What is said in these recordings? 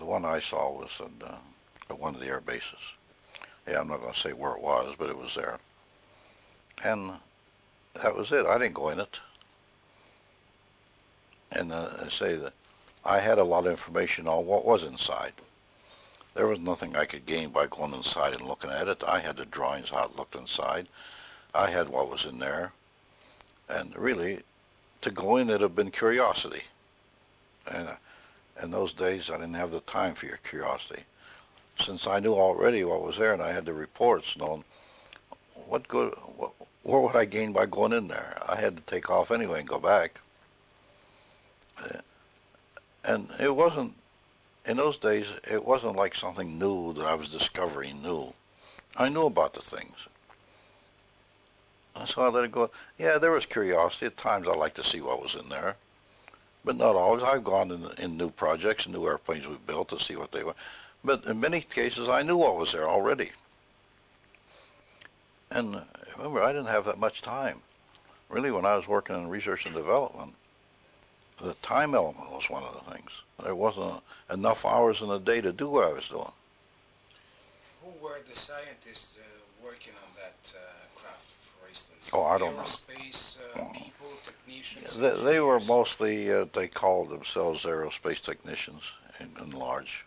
one I saw was at one of the air bases. Yeah, I'm not going to say where it was, but it was there. And that was it. I didn't go in it. And I say that I had a lot of information on what was inside. There was nothing I could gain by going inside and looking at it. I had the drawings, how it looked inside. I had what was in there. And really, to go in, it'd have been curiosity. And in those days, I didn't have the time for your curiosity. Since I knew already what was there and I had the reports known, what would I gain by going in there? I had to take off anyway and go back. And it wasn't, in those days, it wasn't like something new that I was discovering new. I knew about the things. And so I let it go. Yeah, there was curiosity. At times I liked to see what was in there. But not always. I've gone in new projects, new airplanes we built to see what they were. But in many cases, I knew what was there already. And remember, I didn't have that much time. Really, when I was working in research and development, the time element was one of the things. There wasn't enough hours in the day to do what I was doing. Who were the scientists working on that craft, for instance? Oh, I don't know. Aerospace people, technicians? They were mostly, they called themselves aerospace technicians in large.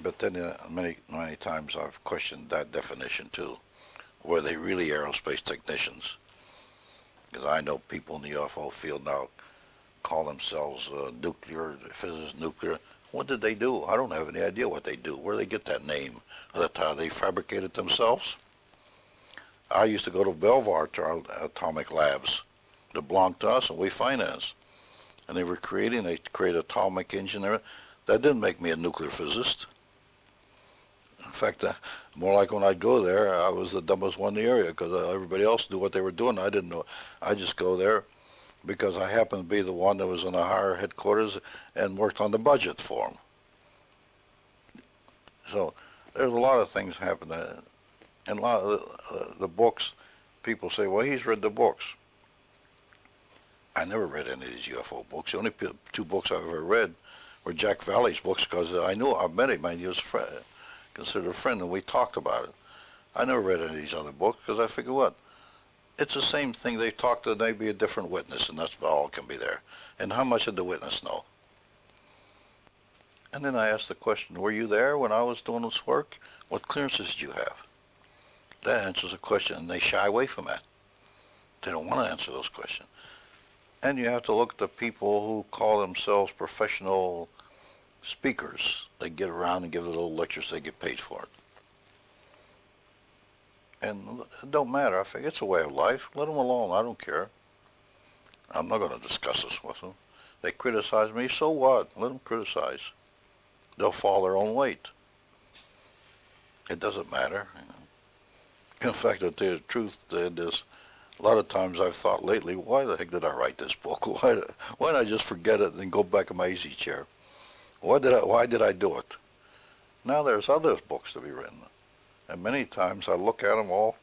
But then many times I've questioned that definition too. Were they really aerospace technicians? Because I know people in the UFO field now call themselves nuclear physicists, nuclear. What did they do? I don't have any idea what they do. Where did they get that name? That they fabricate it themselves? I used to go to Belvoir to our atomic labs that belonged to us and we financed. And they created atomic engineering. That didn't make me a nuclear physicist. In fact, more like when I'd go there, I was the dumbest one in the area because everybody else knew what they were doing. I didn't know. I just go there because I happened to be the one that was in the higher headquarters and worked on the budget for them. So there's a lot of things happening. And a lot of the books, people say, well, he's read the books. I never read any of these UFO books. The only two books I've ever read were Jack Valley's books because I knew I met him and he was considered a friend and we talked about it. I never read any of these other books because I figured what? It's the same thing. They talked to maybe a different witness and that's all can be there. And how much did the witness know? And then I asked the question, were you there when I was doing this work? What clearances did you have? That answers the question and they shy away from that. They don't want to answer those questions. And you have to look at the people who call themselves professional speakers. They get around and give the little lectures, they get paid for it. And it don't matter. I figure it's a way of life. Let them alone. I don't care. I'm not going to discuss this with them. They criticize me, so what? Let them criticize. They'll fall their own weight. It doesn't matter. In fact, to tell you the truth, a lot of times I've thought lately, why the heck did I write this book? Why didn't I just forget it and go back in my easy chair? Why did I do it? Now there's other books to be written. And many times I look at them all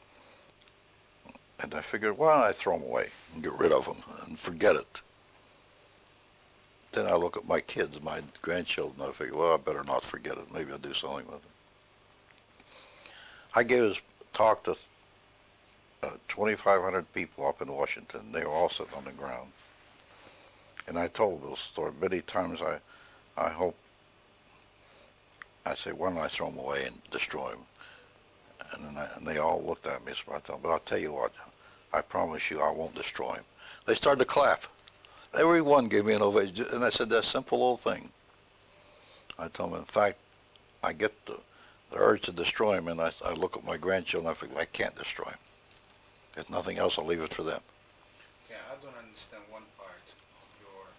and I figure, why don't I throw them away and get rid of them and forget it? Then I look at my kids, my grandchildren, and I figure, well, I better not forget it. Maybe I'll do something with it. I gave this talk to 2,500 people up in Washington. They were all sitting on the ground. And I told this story many times. I hope, I say, why don't I throw them away and destroy them? And they all looked at me, so I told them, but I'll tell you what, I promise you I won't destroy them. They started to clap. Everyone gave me an ovation, and I said, that simple old thing. I told them, in fact, I get the urge to destroy them, and I look at my grandchildren, I think, I can't destroy them. If nothing else, I'll leave it for them. Yeah, I don't understand one part of your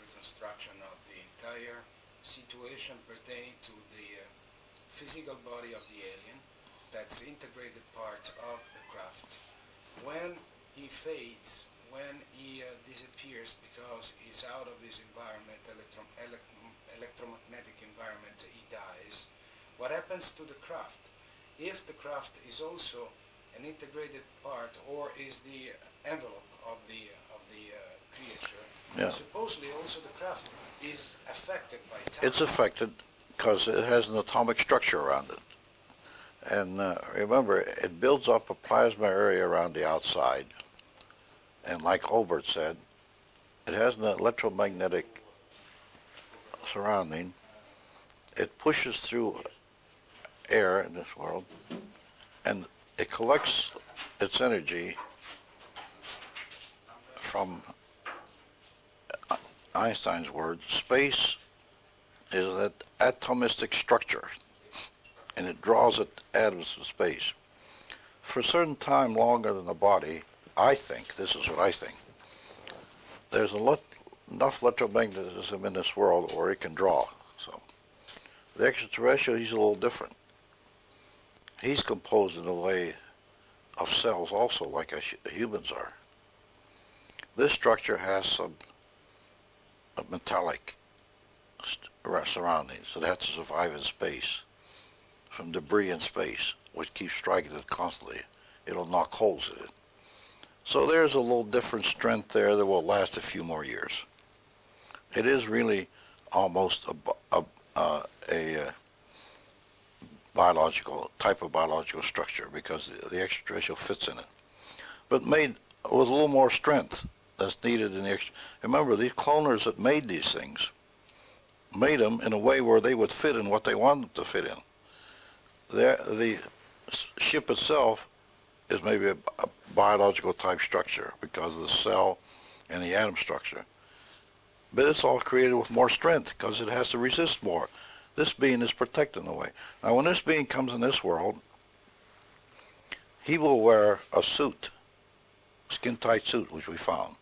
reconstruction of the entire situation pertaining to the physical body of the alien, that's integrated part of the craft. When he fades, when he disappears because he's out of his environment, electromagnetic environment, he dies. What happens to the craft? If the craft is also an integrated part, or is the envelope of the creature. Yeah. Supposedly also the craft is affected by time. It's affected because it has an atomic structure around it. And remember, it builds up a plasma area around the outside. And like Olbert said, it has an electromagnetic surrounding. It pushes through air in this world, and it collects its energy from Einstein's words. Space is an atomistic structure, and it draws it atoms from space. For a certain time longer than the body, I think, this is what I think, there's enough electromagnetism in this world where it can draw. So the extraterrestrial, he's a little different. He's composed in a way of cells also, like humans are. This structure has some metallic surroundings. It has to survive in space, from debris in space, which keeps striking it constantly. It'll knock holes in it. So there's a little different strength there that will last a few more years. It is really almost a biological type of biological structure because the extraterrestrial fits in it, but made with a little more strength that's needed in the extra. Remember, these cloners that made these things made them in a way where they would fit in what they wanted to fit in. The ship itself is maybe a biological type structure because of the cell and the atom structure, but it's all created with more strength because it has to resist more. This being is protected in a way. Now, when this being comes in this world, he will wear a suit, skin-tight suit, which we found.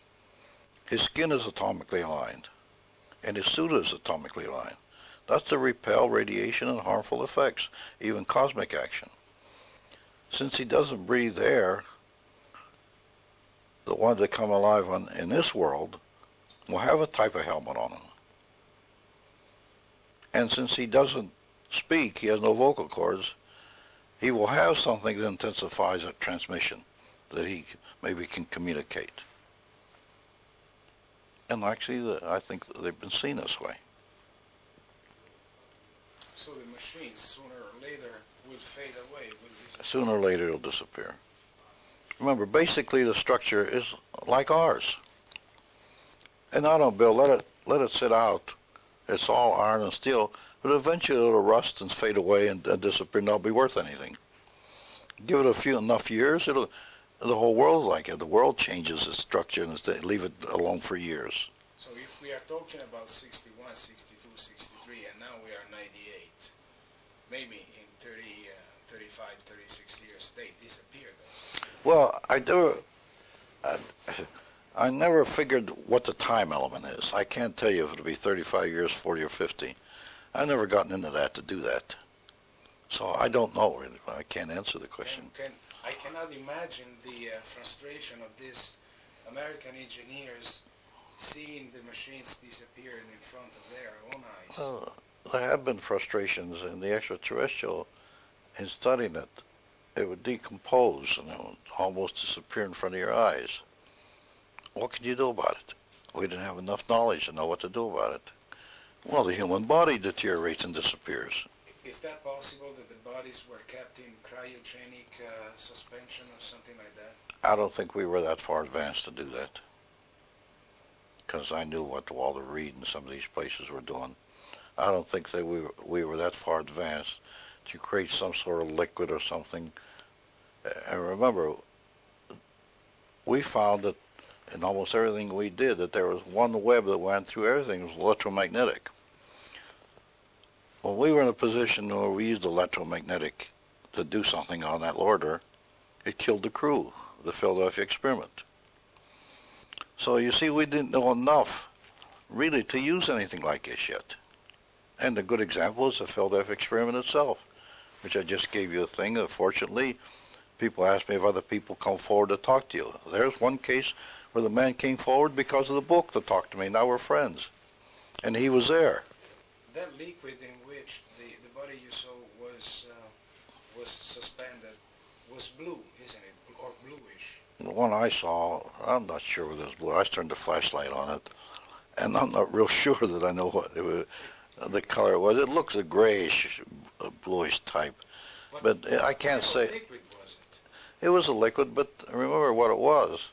His skin is atomically aligned, and his suit is atomically aligned. That's to repel radiation and harmful effects, even cosmic action. Since he doesn't breathe air, the ones that come alive in this world will have a type of helmet on them. And since he doesn't speak, he has no vocal cords, he will have something that intensifies that transmission, that he maybe can communicate. And actually, I think they've been seen this way. So the machines, sooner or later, will fade away, will disappear. Sooner or later, it'll disappear. Remember, basically, the structure is like ours. And I don't, Bill, let it sit out. It's all iron and steel, but eventually it'll rust and fade away and disappear and not be worth anything. Give it enough years, the whole world's like it. The world changes its structure and leave it alone for years. So if we are talking about 61, 62, 63, and now we are 98, maybe in 30, 35, 36 years, they disappear. Well, I never figured what the time element is. I can't tell you if it'll be 35 years, 40 or 50. I've never gotten into that to do that. So I don't know. I can't answer the question. I cannot imagine the frustration of these American engineers seeing the machines disappearing in front of their own eyes. There have been frustrations in the extraterrestrial in studying it. It would decompose and it would almost disappear in front of your eyes. What can you do about it? We didn't have enough knowledge to know what to do about it. Well, the human body deteriorates and disappears. Is that possible that the bodies were kept in cryogenic suspension or something like that? I don't think we were that far advanced to do that. Because I knew what Walter Reed and some of these places were doing. I don't think that we were that far advanced to create some sort of liquid or something. And remember, we found that in almost everything we did, that there was one web that went through everything. It was electromagnetic. When we were in a position where we used electromagnetic to do something on that order, it killed the crew, the Philadelphia experiment. So you see, we didn't know enough really to use anything like this yet. And a good example is the Philadelphia experiment itself, which I just gave you a thing. Fortunately, people ask me if other people come forward to talk to you. There's one case where the man came forward because of the book to talk to me. Now we're friends. And he was there. That liquid in which the body you saw was suspended was blue, isn't it? Or bluish? The one I saw, I'm not sure whether it was blue. I turned the flashlight on it, and I'm not real sure that I know what it was, the color it was. It looks a grayish, bluish type, but I can't say. What liquid was it? It was a liquid, but remember what it was.